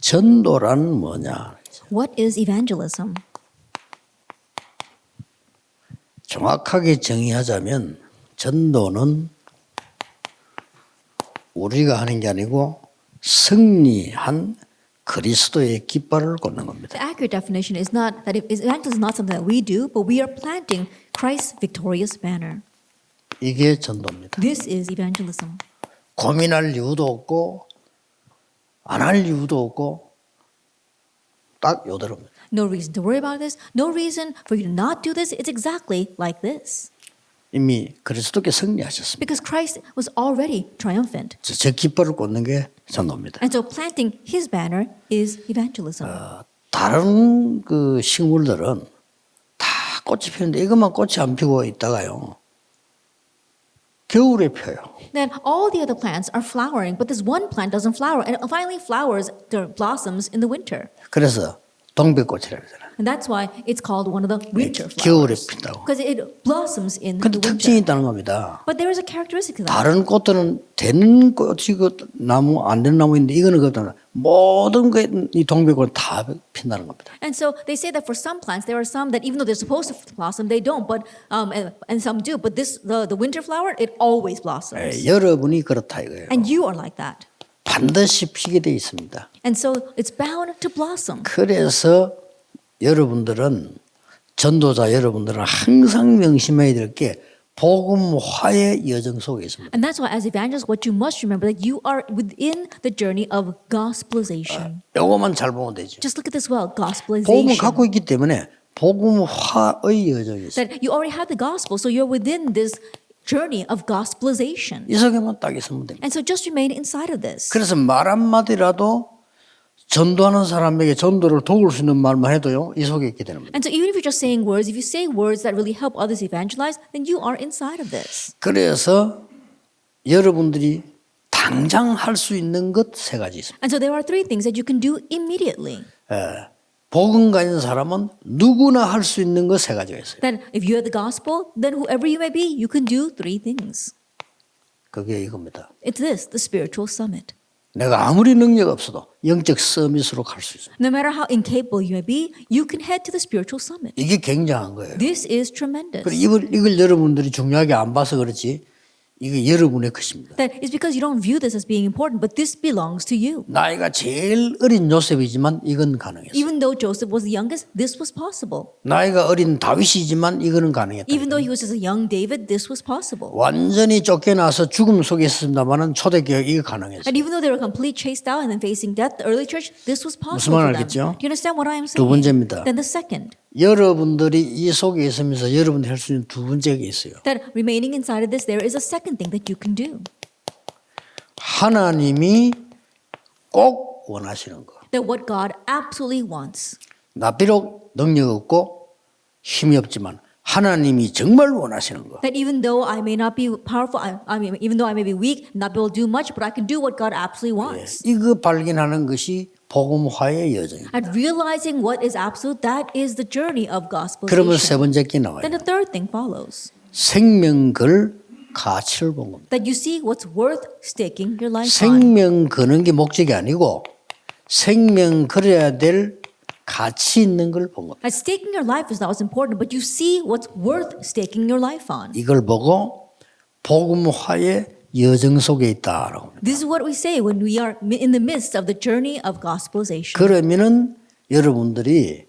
전도란 뭐냐? What is evangelism? 정확하게 정의하자면 전도는 우리가 하는 게 아니고 승리한 그리스도의 깃발을 꽂는 겁니다. The accurate definition is not that evangelism is not something that we do, but we are planting Christ's victorious banner. 이게 전도입니다. This is evangelism. 고민할 이유도 없고 안 할 이유도 없고 딱 요대로입니다. No reason to worry about this. No reason for you to not do this. It's exactly like this. 이미 그리스도께 승리하셨습니다. Because Christ was already triumphant. 저 깃발을 꽂는 게 전도입니다. And so planting his banner is evangelism. 다른 그 식물들은 다 꽃이 피는데 이것만 꽃이 안 피고 있다가요. 겨울에 펴요. Then all the other plants are flowering, but this one plant doesn't flower, and it finally flowers, blossoms in the winter. 그래서 동백꽃이라고 그러잖아요. And that's why it's called one of the winter 겨울에 flowers. 핀다고. Because it blossoms in 근데 the 특징이 winter. 있다는 겁니다. But there is a characteristic to that. 다른 꽃들은 되는 꽃이 그 나무 안 되는 나무인데 이거는 그렇다. 모든 이 동백꽃은 다 핀다는 겁니다. And so they say that for some plants, there are some that even though they're supposed to blossom, they don't. But and some do. But the winter flower, it always blossoms. 여러분이 그렇다 이거예요. And you are like that. 반드시 피게 돼 있습니다. And so it's bound to blossom. 그래서 여러분들은 전도자 여러분들은 항상 명심해야 될 게 복음화의 여정 속에 있습니다. And that's why as evangelists, what you must remember that you are within the journey of gospelization. 요거만 잘 보면 되죠. Just look at this well, 복음을 gospelization. 갖고 있기 때문에 복음화의 여정이 있어요. That you already have the gospel, so you're within this journey of gospelization. 이 속에만 딱 있으면 됩니다. And so just remain inside of this. 그래서 말 한마디라도 전도하는 사람에게 전도를 도울 수 있는 말만 해도요, 이 속에 있게 되는 겁니다. And so even if you're just saying words, if you say words that really help others evangelize, then you are inside of this. 그래서 여러분들이 당장 할 수 있는 것 세 가지 있습니다. And so there are three things that you can do immediately. 복음 가진 사람은 누구나 할 수 있는 것 세 가지가 있어요. That if you have the gospel, then whoever you may be, you can do three things. 그게 이겁니다. It's this, the spiritual summit. 내가 아무리 능력 없어도 영적 서밋으로 갈 수 있어요. No matter how incapable you may be, you can head to the spiritual summit. 이게 굉장한 거예요. This is tremendous. 이걸 여러분들이 중요하게 안 봐서 그렇지 이게 여러분의 것입니다. That is because you don't view this as being important, but this belongs to you. 나이가 제일 어린 요셉이지만 이건 가능했어요. Even though Joseph was the youngest, this was possible. 나이가 어린 다윗이지만 이거는 가능했다. Even though he was just a young David, this was possible. 완전히 쫓겨나서 죽음 속에 있었습니다만은 초대교회 이거 가능했어요. And even though they were completely chased out and then facing death, the early church, this was 무슨 possible 말 for them. 알겠죠? Do you understand what I am saying? 두 번째입니다. Then the second, 여러분들이 이 속에 있으면서 여러분들이 할 수 있는 두 번째가 있어요. that remaining inside of this, there is a second thing that you can do. 하나님이 꼭 원하시는 거. That what God absolutely wants. 나 비록 능력 없고 힘이 없지만 하나님이 정말 원하시는 거. That even though I may not be powerful, I mean, even though I may be weak, not be able to do much, but I can do what God absolutely wants. 이거 발견하는 것이 복음화의 여정입니다. And realizing what is absolute, that is the journey of 그러면 세 gospelization. 번째 게 나와요. Then the third thing follows. 생명 걸 가치를 본 겁니다. That you see what's worth staking your life on. 생명 거는 게 목적이 아니고 생명 걸어야 될 가치 있는 걸 본 겁니다. And staking your life is not what's important, but you see what's worth staking your life on. 이걸 보고 복음화의 여정 속에 있다라고 합니다. This is what we say when we are in the midst of the journey of gospelization. 그러면은 여러분들이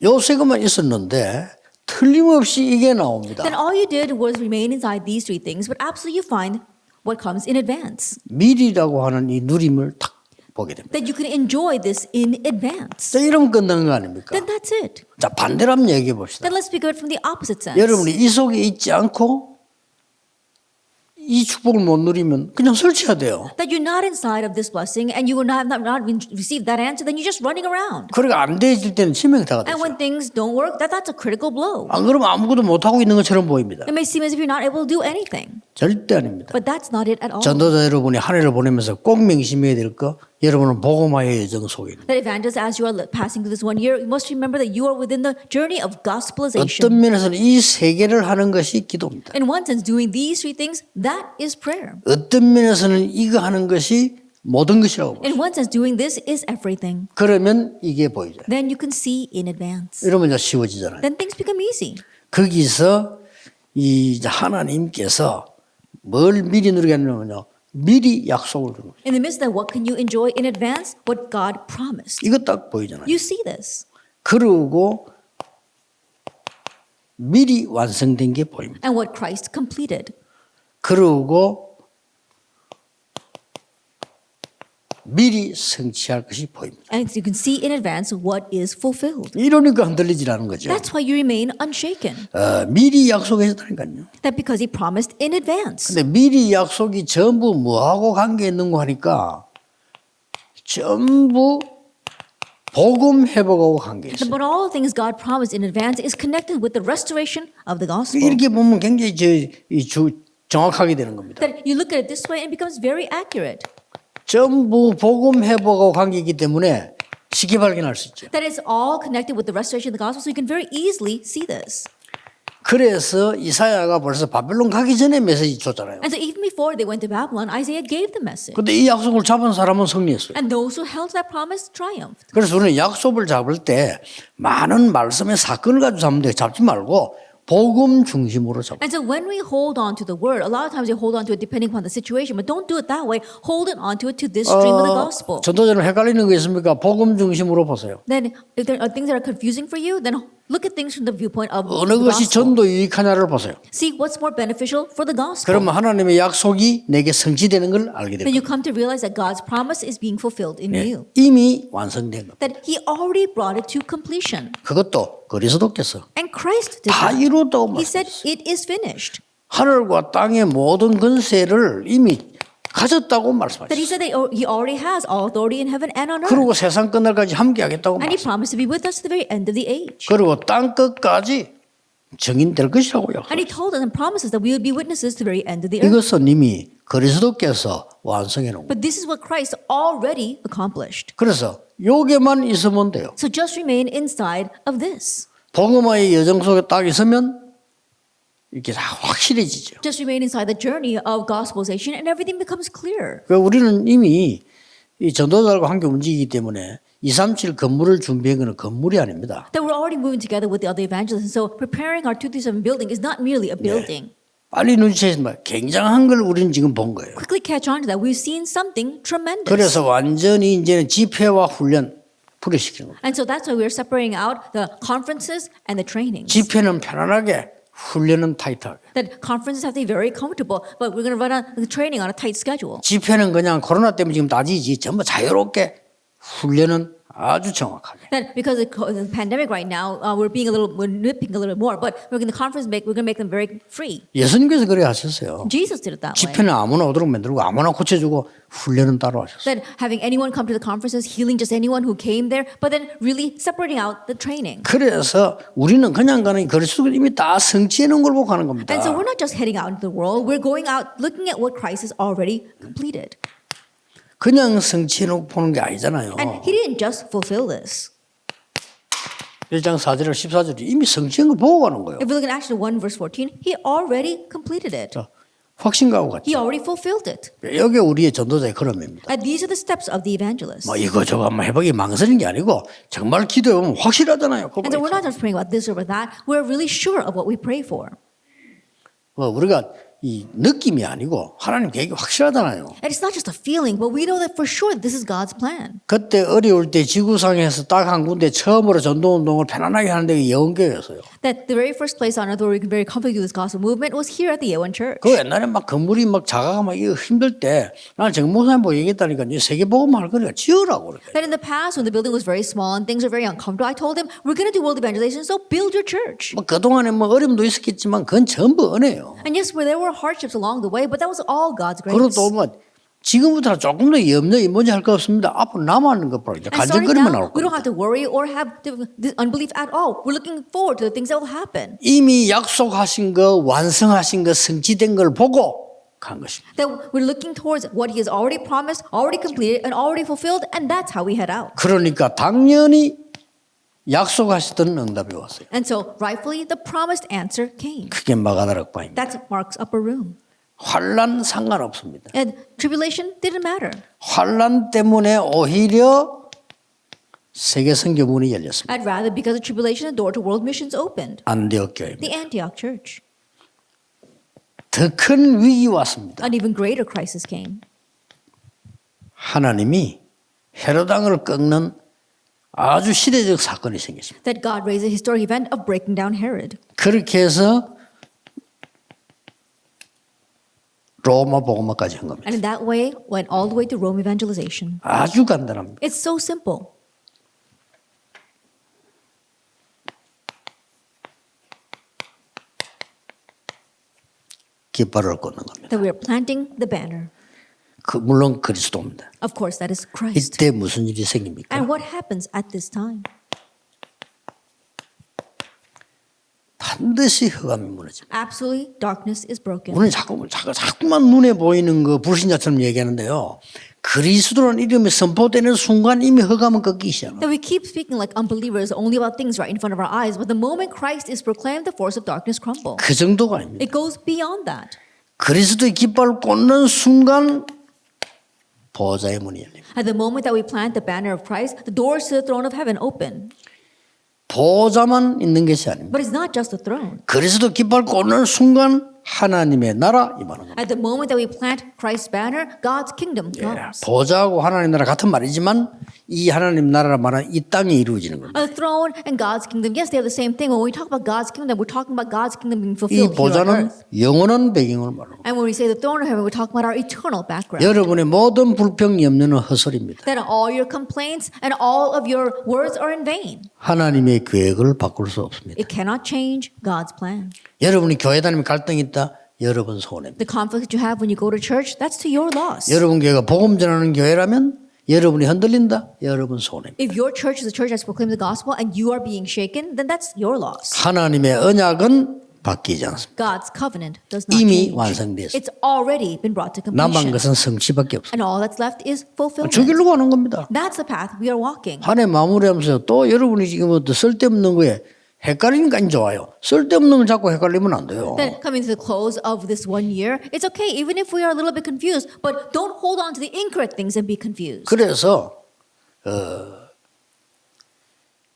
요새만 있었는데 틀림없이 이게 나옵니다. Then all you did was remain inside these three things, but absolutely you find what comes in advance. 미리라고 하는 이 누림을 탁 보게 됩니다. That you can enjoy this in advance. 자, 이러면 끝나는 거 아닙니까? Then that's it. 자, 반대로 한번 얘기해 봅시다. Then let's speak of it from the opposite sense. 여러분이 이 속에 있지 않고 이 축복을 못 누리면 그냥 설치해야 돼요. That you're not inside of this blessing and you will not receive that answer, then you're just running around. 그러니까 안 되질 때는 치명타가 And 되죠. when things don't work, that's a critical blow. 안 그러면 아무것도 못하고 있는 것처럼 보입니다. It may seem as if you're not able to do anything. 절대 아닙니다. But that's not it at all. 전도자 여러분이 한 해를 보내면서 꼭 명심해야 될 거, 여러분은 복음화의 여정 속에 있는 That evangelists, as you are passing through this 1 year, you must remember that you are within the journey of gospelization. 어떤 면에서는 이 세 개를 하는 것이 기도입니다. In one sense, doing these three things, that is prayer. 어떤 면에서는 이거 하는 것이 모든 것이라고 In 보죠. one sense, doing this is everything. 그러면 이게 보이죠. Then you can see in advance. 이러면 이제 쉬워지잖아요. Then things become easy. 거기서 이 하나님께서 뭘 미리 누리게 하냐면요. 미리 약속을 주는 거예요. In the midst of that, what can you enjoy in advance? What God promised. 이거 딱 보이잖아요. You see this. 그러고 미리 완성된 게 보입니다. And what Christ completed. 그러고 미리 성취할 것이 보입니다. And you can see in advance what is fulfilled. 이러니까 흔들리지 않은 거죠. That's why you remain unshaken. 미리 약속했다니까요. That because he promised in advance. 근데 미리 약속이 전부 뭐하고 관계 있는 거 하니까 전부 복음 회복하고 관계 있어요. But all things God promised in advance is connected with the restoration of the gospel. 이렇게 보면 굉장히 정확하게 되는 겁니다. That you look at it this way and it becomes very accurate. 전부 복음 회복하고 관계이기 때문에 쉽게 발견할 수 있죠. That it's all connected with the restoration of the gospel, so you can very easily see this. 그래서 이사야가 벌써 바벨론 가기 전에 메시지 줬잖아요. And so even before they went to Babylon, Isaiah gave the message. 근데 이 약속을 잡은 사람은 승리했어요. And those who held that promise triumphed. 그래서 우리는 약속을 잡을 때 많은 말씀의 사건을 가지고 잡으면 돼요. 잡지 말고 복음 중심으로 잡아요. And so when we hold on to the word, a lot of times we hold on to it depending upon the situation, but don't do it that way. Hold it onto it to this stream of the gospel. 전도자는 헷갈리는 거 있습니까? 복음 중심으로 보세요. Then if there are things that are confusing for you, then look at things from the viewpoint of 어느 the 것이 gospel. 전도 유익하냐를 보세요. See what's more beneficial for the gospel. 그러면 하나님의 약속이 내게 성취되는 걸 알게 Then you 됩니다. come to realize that God's promise is being fulfilled in you. 이미 완성된 것. That He already brought it to completion. 그것도 그리스도께서 And Christ did 다 that. 이루었다고 He said 말씀하셨어요. it is finished. 하늘과 땅의 모든 권세를 이미 가졌다고 That He 말씀하셨어요. said that He already has all authority in heaven and on earth. 그리고 세상 끝날까지 함께하겠다고 And He 말씀하셨어요. promised to be with us to the very end of the age. 그리고 땅 끝까지 증인될 것이라고 And 약속하셨어요. He told us and promises that we would be witnesses to the very end of the earth. 이것은 이미 그리스도께서 완성해 놓은 거예요. But this is what Christ already accomplished. 그래서 요게만 있으면 돼요. So just remain inside of this. 복음화의 여정 속에 딱 있으면 이렇게 다 확실해지죠. Just remain inside the journey of gospelization and everything becomes clear. 그러니까 우리는 이미 이 전도자들과 함께 움직이기 때문에 237 건물을 준비한 것은 건물이 아닙니다. That we're already moving together with the other evangelists. And so preparing our 237 building is not merely a building. 빨리 눈치채지만 굉장한 걸 우리는 지금 본 거예요. Quickly catch on to that. We've seen something tremendous. 그래서 완전히 이제는 집회와 훈련 분리시키는 거예요. And so that's why we're separating out the conferences and the trainings. 집회는 편안하게, 훈련은 타이트하게. That conferences have to be very comfortable, but we're going to run the training on a tight schedule. 집회는 그냥 코로나 때문에 지금 따지지 전부 자유롭게, 훈련은 아주 정확하게. That because of the pandemic right now, we're nipping a little bit more, but we're going to make them very free. 예수님께서 그래 하셨어요. Jesus did it that way. 집회는 아무나 오도록 만들고 아무나 고쳐주고 훈련은 따로 하셨어요. That having anyone come to the conferences, healing just anyone who came there, but then really separating out the training. 그래서 우리는 그냥 가는 그리스도가 이미 다 성취해 놓은 걸 보고 가는 겁니다. And so we're not just heading out into the world, we're going out looking at what Christ has already completed. 그냥 성취해 놓고 보는 게 아니잖아요. And he didn't just fulfill this. 1장 4절 14절이 이미 성취한 걸 보고 가는 거예요. If we look at Acts 1 verse 14, he already completed it. 자, 확신가고 같죠. He already fulfilled it. 여기 우리의 전도자의 걸음입니다. And these are the steps of the evangelist. 뭐 이거 저거 한번 해보기 망설이는 게 아니고 정말 기도해보면 확실하잖아요. And so we're not just praying about this or about that. We're really sure of what we pray for. 뭐 우리가 이 느낌이 아니고 하나님 계획이 확실하잖아요. And it's not just a feeling, but we know that for sure that this is God's plan. 그때 어려울 때 지구상에서 딱 한 군데 처음으로 전도운동을 편안하게 하는 데가 예원교회였어요. That the very first place on earth where we can very comfortably do this gospel movement was here at the Yeowon Church. 그 옛날에 막 건물이 막 작아가 막 이거 힘들 때 나는 정목사님 보고 얘기했다니까 세계복음 할 거니까 지으라고 그래. That in the past when the building was very small and things were very uncomfortable, I told him, we're going to do world evangelization, so build your church. 뭐 그동안에 뭐 어려움도 있었겠지만 그건 전부 은혜예요. And yes, there were hardships along the way, but that was all God's grace. 그리고 또 뭐 지금부터 조금 더 염려이 뭔지 할 거 없습니다. 앞으로 남아있는 것 보라. 이제 And starting 간증거리만 나올 now, we don't 겁니다. have to worry or have unbelief at all. We're looking forward to the things that will happen. 이미 약속하신 거, 완성하신 거, 성취된 걸 보고 간 것입니다. That we're looking towards what He has already promised, already completed, and already fulfilled, and that's how we head out. 그러니까 당연히 약속하시던 응답이 왔어요. And so, rightfully, the promised answer came. 그게 마가다락방입니다. That's Mark's upper room. 환난 상관없습니다. And tribulation didn't matter. 환난 때문에 오히려 세계 선교 문이 열렸습니다. I'd rather because of tribulation, the door to world missions opened. 안디옥 교회입니다. The Antioch church. 더 큰 위기 왔습니다. An even greater crisis came. 하나님이 헤롯 왕을 꺾는 아주 시대적 사건이 생겼습니다. That God raised a historic event of breaking down Herod. 그렇게 해서 로마 복음화까지 한 겁니다. And in that way, went all the way to Rome evangelization. 아주 간단합니다. It's so simple. 깃발을 꽂는 겁니다. That we are planting the banner. 물론 그리스도입니다. Of course, that is Christ. 이때 무슨 일이 생깁니까? And what happens at this time? 반드시 흑암이 무너집니다. Absolutely, darkness is broken. 오늘 자꾸만 눈에 보이는 그 불신자처럼 얘기하는데요. 그리스도라는 이름이 선포되는 순간 이미 흑암은 꺾이기 시작합니다. That we keep speaking like unbelievers only about things right in front of our eyes, but the moment Christ is proclaimed, the force of darkness crumble. 그 정도가 아닙니다. It goes beyond that. 그리스도의 깃발을 꽂는 순간 보좌의 문이 열립니다. At the moment that we plant the banner of Christ, the doors to the throne of heaven open. 보좌만 있는 것이 아닙니다. But it's not just the throne. 그리스도 깃발 꽂는 순간 하나님의 나라 임하는 겁니다. At the moment that we plant Christ's banner, God's kingdom comes. 보좌하고 하나님 나라 같은 말이지만 이 하나님 나라라 말은 이 땅에 이루어지는 겁니다. A throne and God's kingdom, yes, they are the same thing. When we talk about God's kingdom, we're talking about God's kingdom being 이 fulfilled here on 보좌는 earth. 영원한 배경을 말합니다. And when we say the throne of heaven, we're talking about our eternal background. 여러분의 모든 불평 염려는 헛소리입니다. That all your complaints and all of your words are in vain. 하나님의 계획을 바꿀 수 없습니다. It cannot change God's plan. 여러분이 교회 다니면 갈등이 있다. 여러분 손해입니다. The conflict that you have when you go to church, that's to your loss. 여러분 교회가 복음 전하는 교회라면 여러분이 흔들린다. 여러분 손해입니다. If your church is a church that's proclaiming the gospel and you are being shaken, then that's your loss. 하나님의 언약은 바뀌지 않습니다. God's covenant does not 이미 change. 완성되었습니다. It's already been brought to 남은 completion. 것은 성취밖에 없습니다. And all that's left is fulfillment. 죽이려고 하는 겁니다. That's the path we are walking. 한 해 마무리하면서 또 여러분이 지금 어떤 쓸데없는 거에 헷갈리니까 좋아요. 쓸데없는 걸 자꾸 헷갈리면 안 돼요. Then coming to the close of this 1 year, it's okay even if we are a little bit confused, but don't hold on to the incorrect things and be confused. 그래서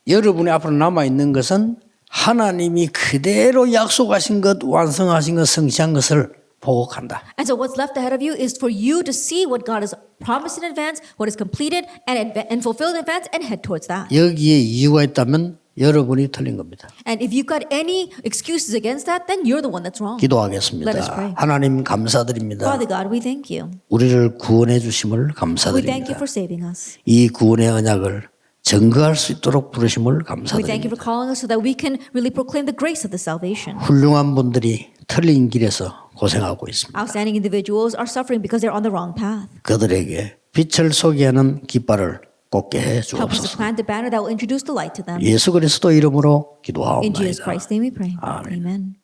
여러분의 앞으로 남아 있는 것은 하나님이 그대로 약속하신 것, 완성하신 것, 성취한 것을 보고한다. And so what's left ahead of you is for you to see what God has promised in advance, what is completed and fulfilled in advance, and head towards that. 여기에 이유가 있다면 여러분이 틀린 겁니다. And if you've got any excuses against that, then you're the one that's wrong. 기도하겠습니다. Let us pray. 하나님 감사드립니다. Father God, we thank you. 우리를 구원해 주심을 We thank you 감사드립니다. for saving us. 이 구원의 언약을 증거할 수 있도록 부르심을 We thank you 감사드립니다. for calling us so that we can really proclaim the grace of the salvation. 훌륭한 분들이 틀린 길에서 고생하고 있습니다. Outstanding individuals are suffering because they're on the wrong path. 그들에게 빛을 소개 하는 깃발을 꽂게 해 Help us to 주옵소서. plant the banner that will introduce the light to them. 예수 그리스도 이름으로 In Jesus 기도하옵나이다. Christ's name we pray. 아멘. Amen.